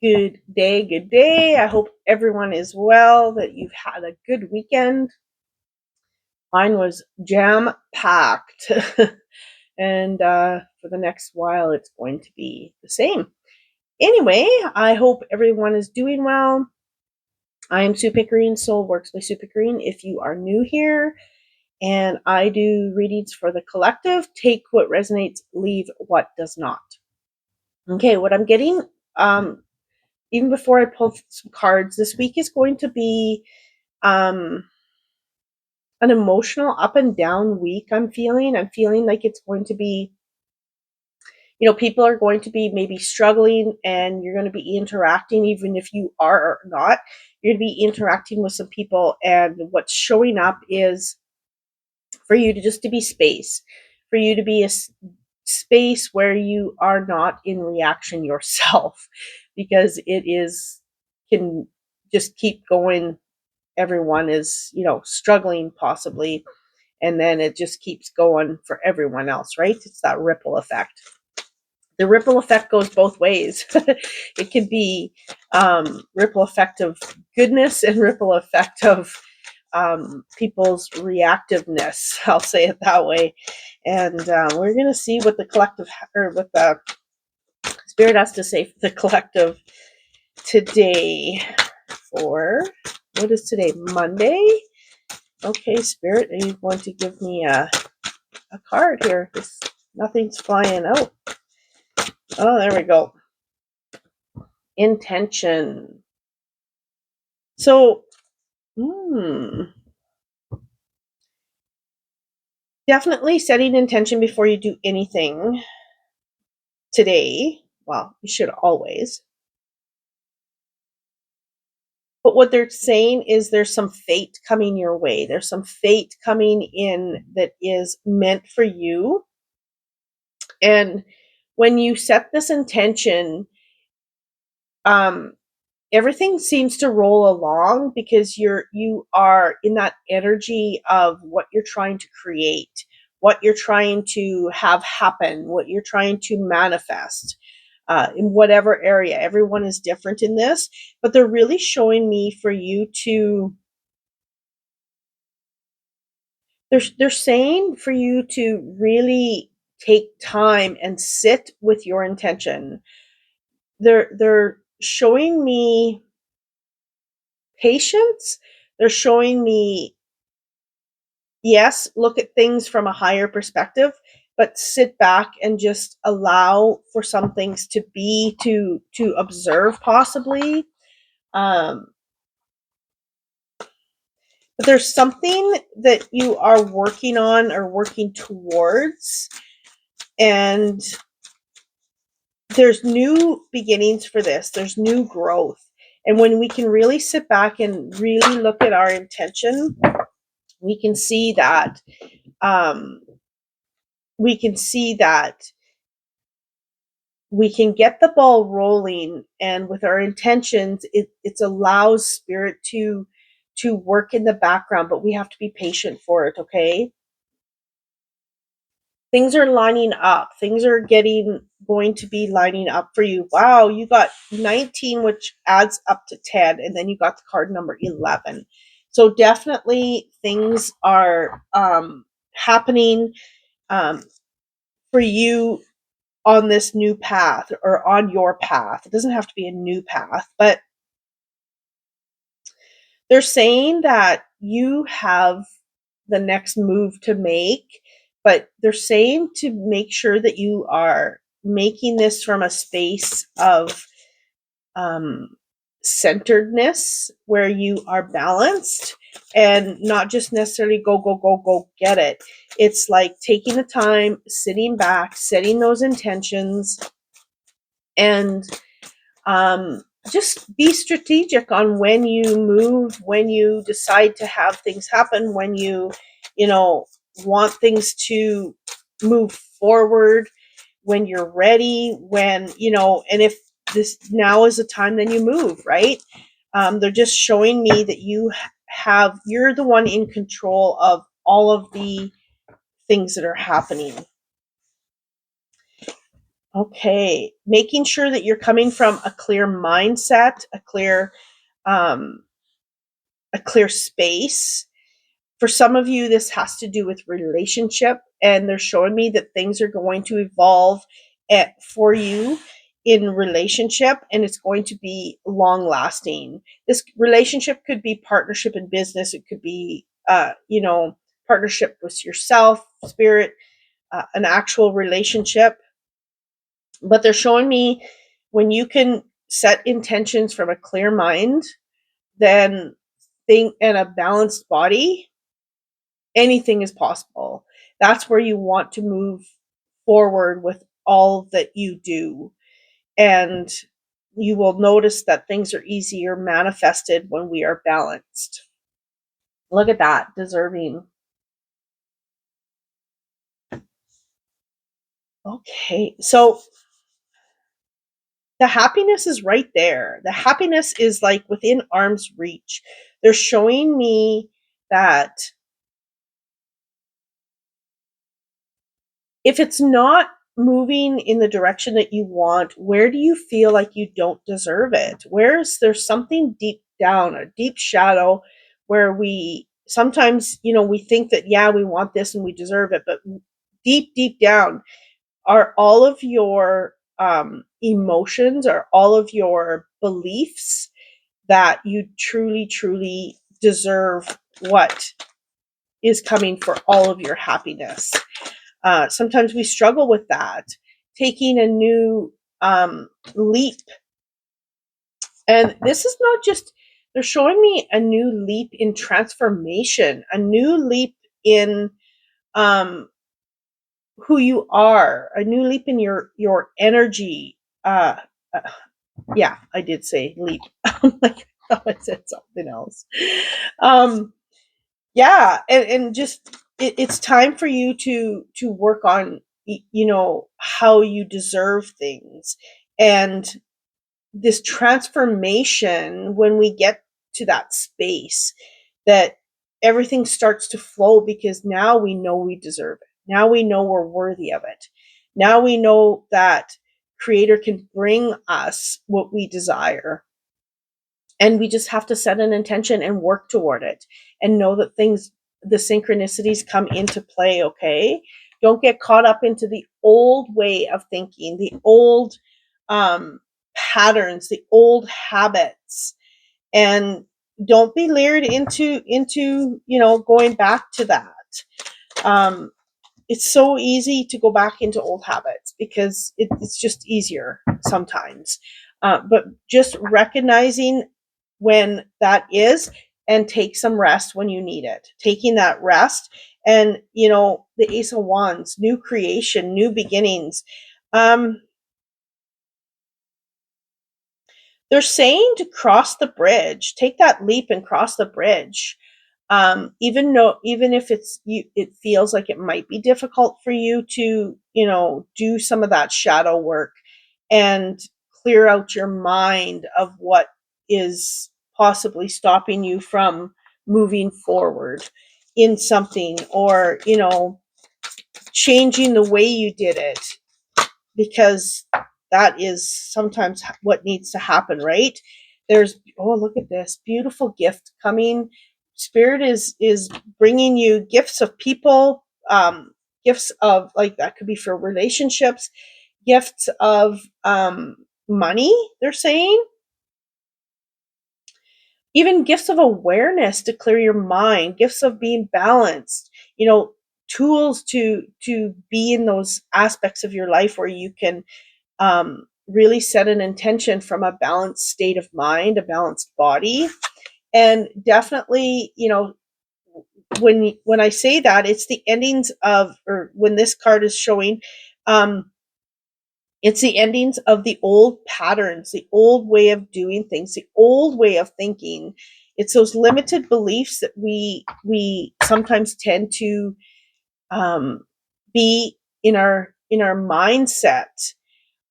Good day, good day. I hope everyone is well, that you've had a good weekend. Mine was jam-packed. and for the next while, it's going to be the same. Anyway, I hope everyone is doing well. I am Sue Pickering, Soul Works by Sue Pickering. If you are new here, and I do readings for the collective, take what resonates, leave what does not. Okay, what I'm getting, even before I pull some cards, this week is going to be an emotional up and down week. I'm feeling like it's going to be, people are going to be maybe struggling, and you're going to be interacting, even if you are or not, you're going to be interacting with some people, and what's showing up is for you to just to be space, for you to be a space where you are not in reaction yourself, because can just keep going. Everyone is, struggling possibly, and then it just keeps going for everyone else, right? It's that ripple effect. The ripple effect goes both ways. It can be ripple effect of goodness and ripple effect of people's reactiveness. I'll say it that way. And we're going to see what the collective, or what the spirit has to say for the collective today. For what is today? Monday? Okay, Spirit, are you going to give me a card here? Nothing's flying out. Oh, there we go. Intention. So, definitely setting intention before you do anything today. Well, you should always. But what they're saying is there's some fate coming your way. There's some fate coming in that is meant for you. And when you set this intention, everything seems to roll along, because you are in that energy of what you're trying to create, what you're trying to have happen, what you're trying to manifest. In whatever area. Everyone is different in this, but they're really showing me for you to, they're saying for you to really take time and sit with your intention. They're showing me patience. They're showing me, yes, look at things from a higher perspective, but sit back and just allow for some things to be, to observe possibly. But there's something that you are working on or working towards, and there's new beginnings for this. There's new growth. And when we can really sit back and really look at our intention, we can see that we can get the ball rolling, and with our intentions, it allows spirit to work in the background, but we have to be patient for it, okay? Things are lining up. Things are going to be lining up for you. Wow, you got 19, which adds up to 10, and then you got the card number 11. So definitely things are happening for you on this new path, or on your path. It doesn't have to be a new path, but they're saying that you have the next move to make, but they're saying to make sure that you are making this from a space of centeredness, where you are balanced and not just necessarily go get it. It's like taking the time, sitting back, setting those intentions, and just be strategic on when you move, when you decide to have things happen, when you want things to move forward, when you're ready, when, and if this now is the time, then you move, right? They're just showing me that you're the one in control of all of the things that are happening. Okay. Making sure that you're coming from a clear mindset, um, a clear space. For some of you, this has to do with relationship, and they're showing me that things are going to evolve for you in relationship, and it's going to be long lasting. This relationship could be partnership in business. It could be, partnership with yourself, spirit, an actual relationship. But they're showing me when you can set intentions from a clear mind, then think and a balanced body, anything is possible. That's where you want to move forward with all that you do. And you will notice that things are easier manifested when we are balanced. Look at that, deserving. Okay, so the happiness is right there. The happiness is like within arm's reach. They're showing me that if it's not moving in the direction that you want, where do you feel like you don't deserve it? Where's there's something deep down, a deep shadow where we sometimes, we think that, yeah, we want this and we deserve it, but deep, deep down, are all of your emotions, are all of your beliefs that you truly, truly deserve what is coming for all of your happiness. Sometimes we struggle with that, taking a new leap. And this is not just, they're showing me a new leap in transformation, a new leap in um, who you are, a new leap in your energy. Uh, yeah, I did say leap. Like, I thought I said something else. Um, yeah, and just it's time for you to work on how you deserve things, and this transformation, when we get to that space, that everything starts to flow, because now we know we deserve it, now we know we're worthy of it, now we know that creator can bring us what we desire, and we just have to set an intention and work toward it, and know that the synchronicities come into play. Okay, don't get caught up into the old way of thinking, the old patterns, the old habits, and don't be lured into going back to that. um, it's so easy to go back into old habits because it's just easier sometimes. But just recognizing when that is, and take some rest when you need it. Taking that rest, and the Ace of Wands, new creation, new beginnings. Um, they're saying to cross the bridge, take that leap and cross the bridge. Even if it feels like it might be difficult for you to do some of that shadow work, and clear out your mind of what is possibly stopping you from moving forward in something, or changing the way you did it, because that is sometimes what needs to happen, right? There's, oh, look at this beautiful gift coming. Spirit is bringing you gifts of people, gifts of, like, that could be for relationships, gifts of money, they're saying, even gifts of awareness to clear your mind, gifts of being balanced, tools to be in those aspects of your life where you can really set an intention from a balanced state of mind, a balanced body. And definitely, when I say that, it's the endings of, or when this card is showing, it's the endings of the old patterns, the old way of doing things, the old way of thinking. It's those limited beliefs that we sometimes tend to be in our mindset.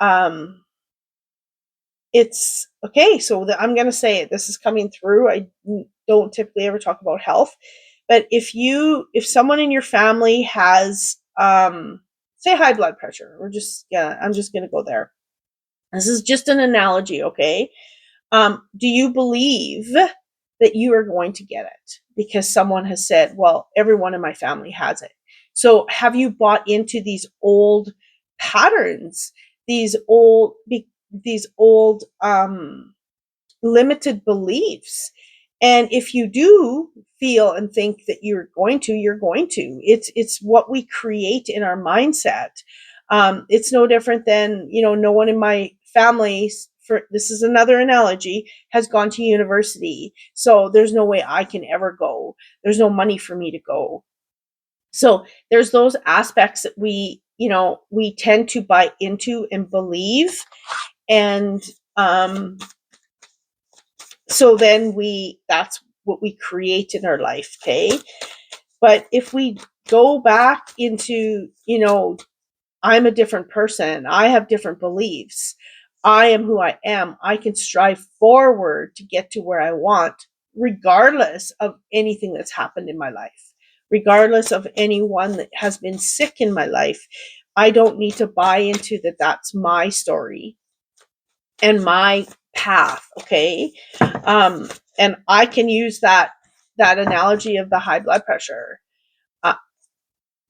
Um, it's okay. So I'm going to say it. This is coming through. I don't typically ever talk about health, but if someone in your family has say high blood pressure. I'm just going to go there. This is just an analogy, okay? Do you believe that you are going to get it because someone has said, well, everyone in my family has it? So have you bought into these old patterns, these old limited beliefs? And if you do feel and think that you're going to, you're going to. It's what we create in our mindset. It's no different than, no one in my family, for this is another analogy, has gone to university. So there's no way I can ever go. There's no money for me to go. So there's those aspects that we tend to buy into and believe. And so then that's what we create in our life, okay? But if we go back into, I'm a different person, I have different beliefs, I am who I am, I can strive forward to get to where I want, regardless of anything that's happened in my life, regardless of anyone that has been sick in my life. I don't need to buy into that that's my story and my path, okay? And I can use that analogy of the high blood pressure.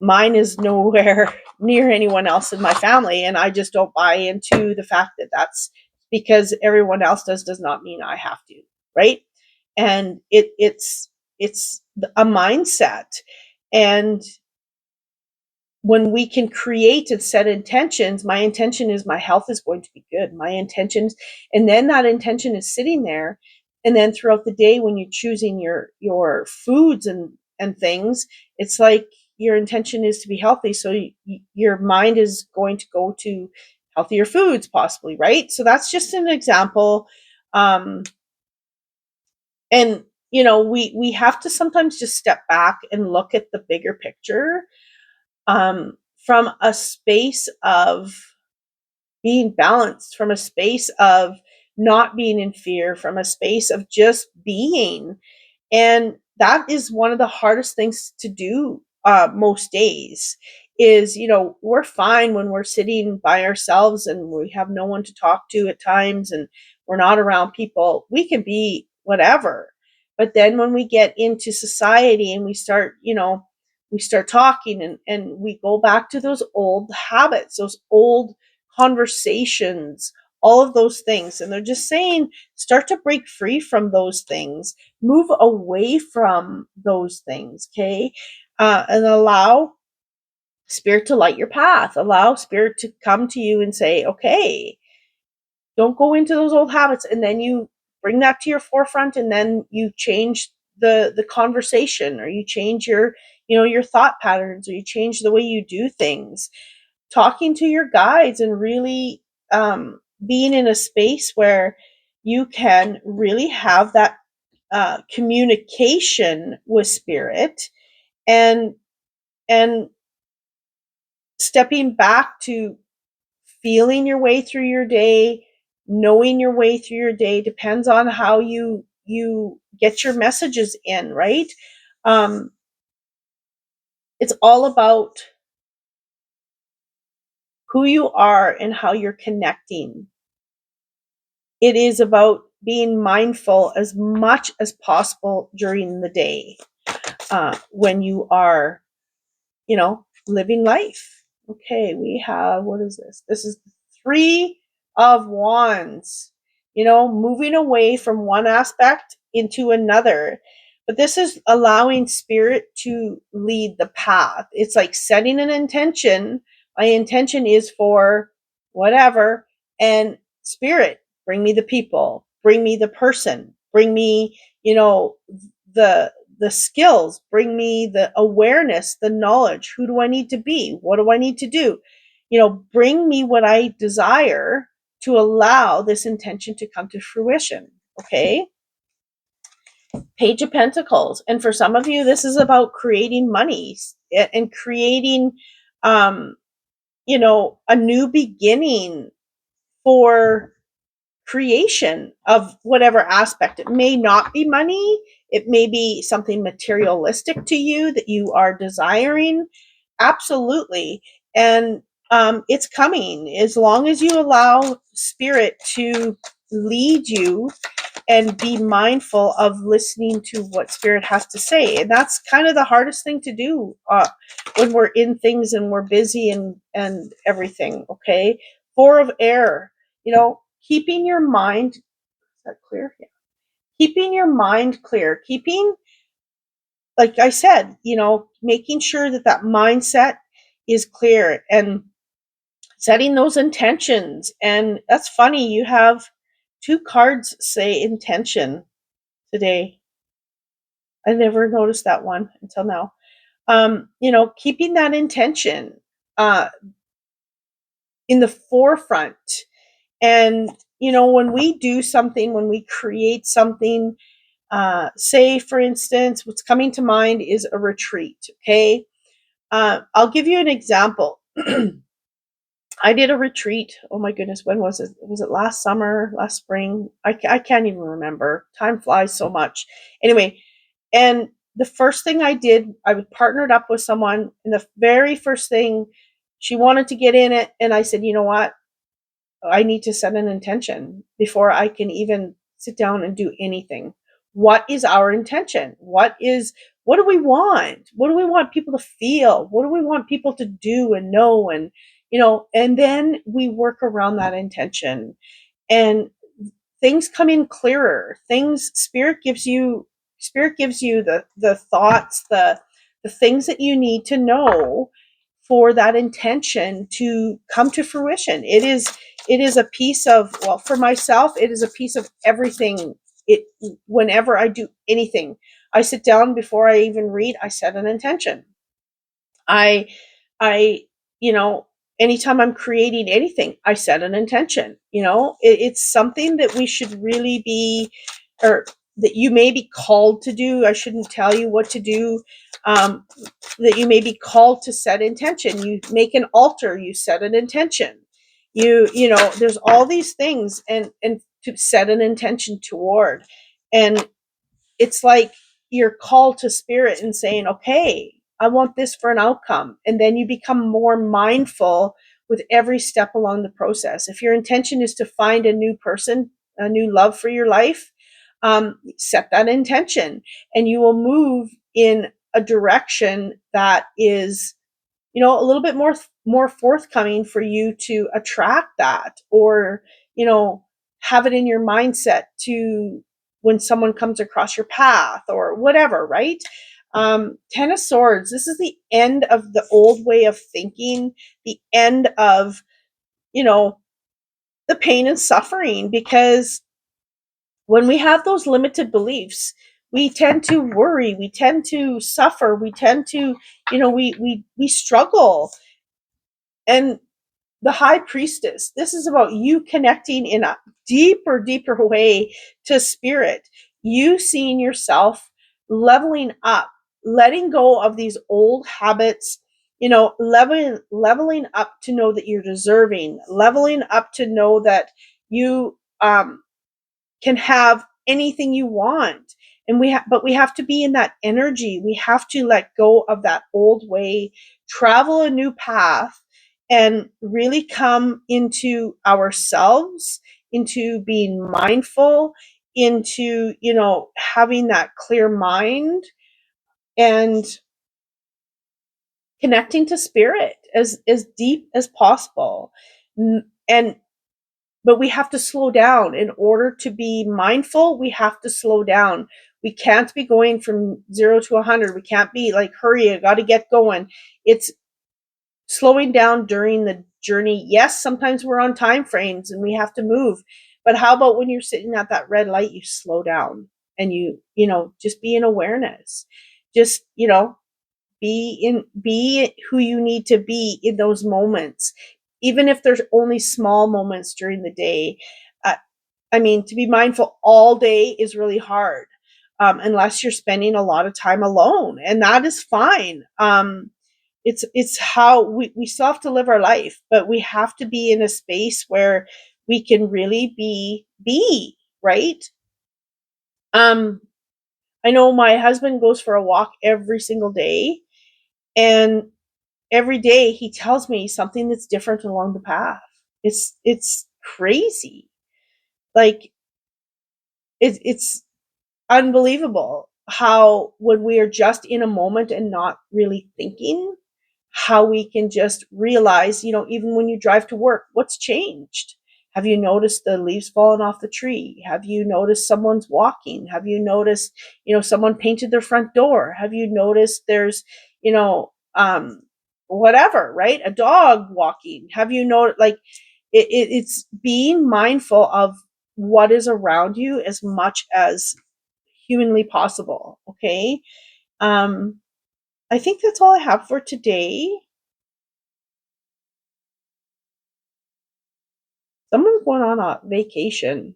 Mine is nowhere near anyone else in my family, and I just don't buy into the fact that that's because everyone else does not mean I have to, right? And it's a mindset. And when we can create and set intentions, my intention is my health is going to be good. My intentions, and then that intention is sitting there. And then throughout the day, when you're choosing your foods and things, it's like your intention is to be healthy. So your mind is going to go to healthier foods, possibly, right? So that's just an example. And we have to sometimes just step back and look at the bigger picture. From a space of being balanced, from a space of not being in fear, from a space of just being. And that is one of the hardest things to do most days is, we're fine when we're sitting by ourselves and we have no one to talk to at times and we're not around people. We can be whatever. But then when we get into society and we start talking and we go back to those old habits, those old conversations, all of those things. And they're just saying, start to break free from those things, move away from those things, okay? And allow spirit to light your path, allow spirit to come to you and say, okay, don't go into those old habits. And then you bring that to your forefront, and then you change the conversation, or you change your thought patterns, or you change the way you do things, talking to your guides and really being in a space where you can really have that communication with spirit, and stepping back to feeling your way through your day, knowing your way through your day, depends on how you get your messages in, right? It's all about who you are and how you're connecting. It is about being mindful as much as possible during the day when you are, living life. Okay, we have, what is this? This is the Three of Wands, moving away from one aspect into another. But this is allowing spirit to lead the path. It's like setting an intention. My intention is for whatever, and spirit, bring me the people, bring me the person, bring me, the skills, bring me the awareness, the knowledge. Who do I need to be? What do I need to do? Bring me what I desire to allow this intention to come to fruition. Okay. Page of Pentacles. And for some of you, this is about creating money and creating, a new beginning for creation of whatever aspect. It may not be money. It may be something materialistic to you that you are desiring. Absolutely. And It's coming as long as you allow spirit to lead you and be mindful of listening to what spirit has to say. And that's kind of the hardest thing to do when we're in things and we're busy and everything. Okay. Four of air, keeping your mind, is that clear? Yeah. Keeping your mind clear, like I said, making sure that that mindset is clear and setting those intentions. And that's funny, you have two cards say intention today. I never noticed that one until now. Keeping that intention uh, in the forefront. And, when we do something, when we create something, say, for instance, what's coming to mind is a retreat. Okay. I'll give you an example. I did a retreat. Oh my goodness, when was it? Was it last summer, last spring? I can't even remember. Time flies so much. Anyway, and the first thing I did, I was partnered up with someone, and the very first thing, she wanted to get in it, and I said, you know what? I need to set an intention before I can even sit down and do anything. What is our intention? What do we want? What do we want people to feel? What do we want people to do and know? And, and then we work around that intention, and things come in clearer. Spirit gives you the thoughts, the things that you need to know for that intention to come to fruition. It is a piece of, well, for myself, it is a piece of everything. It Whenever I do anything, I sit down before I even read, I set an intention. I I you know Anytime I'm creating anything, I set an intention. It's something that we should really be, or that you may be called to do. I shouldn't tell you what to do. um, that you may be called to set intention. You make an altar, you set an intention. There's all these things, and to set an intention toward. And it's like you're called to spirit and saying, okay, I want this for an outcome. And then you become more mindful with every step along the process. If your intention is to find a new person, a new love for your life, set that intention, and you will move in a direction that is, a little bit more forthcoming for you to attract that, or have it in your mindset to, when someone comes across your path or whatever, right? 10 of Swords, this is the end of the old way of thinking, the end of, you know the pain and suffering, because when we have those limited beliefs, we tend to worry, we tend to suffer, we tend to, we struggle. And the High Priestess, this is about you connecting in a deeper way to spirit, you seeing yourself leveling up, letting go of these old habits, leveling up to know that you're deserving, leveling up to know that you can have anything you want. And but we have to be in that energy. We have to let go of that old way, travel a new path, and really come into ourselves, into being mindful, into, having that clear mind, and connecting to spirit as deep as possible. And but we have to slow down. In order to be mindful, we have to slow down. We can't be going from 0 to 100. We can't be like, hurry, I got to get going. It's slowing down during the journey. Yes, sometimes we're on time frames and we have to move. But how about when you're sitting at that red light, you slow down, and just be in awareness. Just, be who you need to be in those moments, even if there's only small moments during the day. uh, I mean, to be mindful all day is really hard, unless you're spending a lot of time alone, and that is fine. It's how we still have to live our life, but we have to be in a space where we can really be right. um I know my husband goes for a walk every single day, and every day he tells me something that's different along the path. It's crazy. Like it's unbelievable how when we are just in a moment and not really thinking, how we can just realize, even when you drive to work, what's changed? Have you noticed the leaves falling off the tree? Have you noticed someone's walking? Have you noticed, someone painted their front door? Have you noticed there's, whatever, right? A dog walking. Have you noticed, like, it's being mindful of what is around you as much as humanly possible. Okay. Um, I think that's all I have for today. Someone's going on a vacation.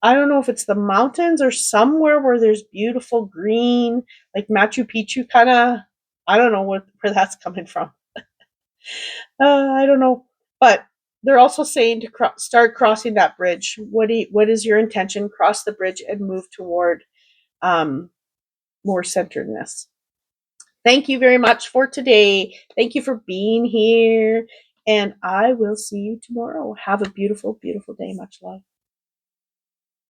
I don't know if it's the mountains or somewhere where there's beautiful green, like Machu Picchu kind of. I don't know where that's coming from. I don't know. But they're also saying to start crossing that bridge. What is your intention? Cross the bridge and move toward um, more centeredness. Thank you very much for today. Thank you for being here. And I will see you tomorrow. Have a beautiful, beautiful day. Much love.